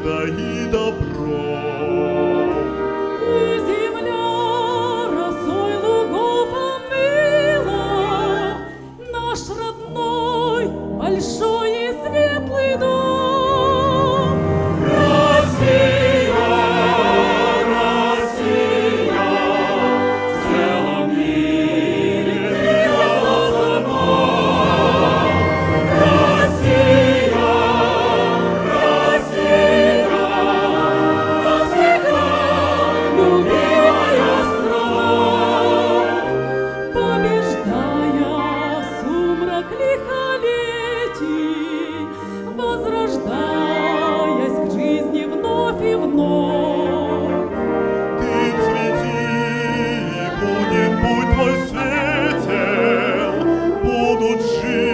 благо и добро. И земля росой лугов омыла наш родной, большой и светлый дом. Россия, Россия, в целом мире ты голосна. Россия, Россия, навсегда любимая страна. Побеждая сумрак лихолетий, возрождаясь к жизни вновь и вновь. Ты цвети, и будет путь твой светел, будут жить